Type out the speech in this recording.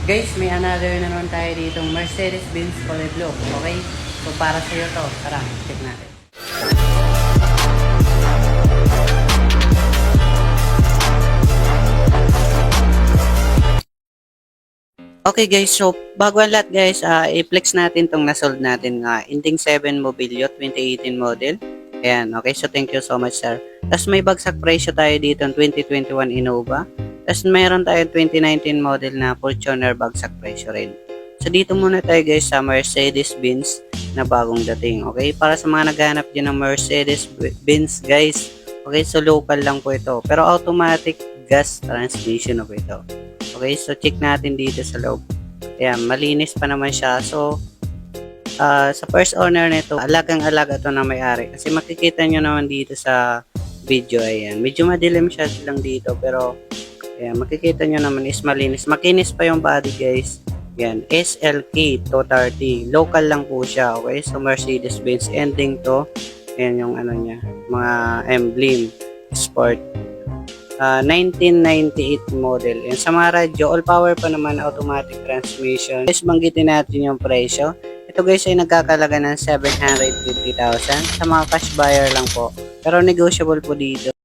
Guys, may another na naman tayo dito, Mercedes-Benz Color Blue. Okay? So para sa iyo to, tara, check natin. Okay guys, so bago ang lahat guys, i-flex natin tong nasold natin nga Inting 7 Mobilio 2018 model. Ayan, okay, so thank you so much sir. Tapos may bagsak presyo tayo dito ng 2021 Innova. Tapos mayroon tayo 2019 model na Fortuner bagsak presyo rin. So dito muna tayo guys sa Mercedes-Benz na bagong dating. Okay, para sa mga naghahanap din ng Mercedes-Benz guys. Okay, so local lang po ito. Pero automatic gas transmission po ito. Okay, so check natin dito sa loob. Ayan, malinis pa naman siya. So, sa first owner nito, alagang-alaga to na may-ari. Kasi makikita nyo naman dito sa video, ayan. Medyo madilim siya lang dito, pero ayan, makikita nyo naman is malinis. Makinis pa yung body, guys. Ayan, SLK 230. Local lang po siya, okay? So, Mercedes-Benz ending to. Ayan yung ano niya, mga emblem, sport. 1998 model. Yan, sa mga radyo, all power pa naman, automatic transmission. Guys, banggitin natin yung presyo. Ito guys ay nagkakalaga ng 750,000 sa mga cash buyer lang po. Pero negotiable po dito.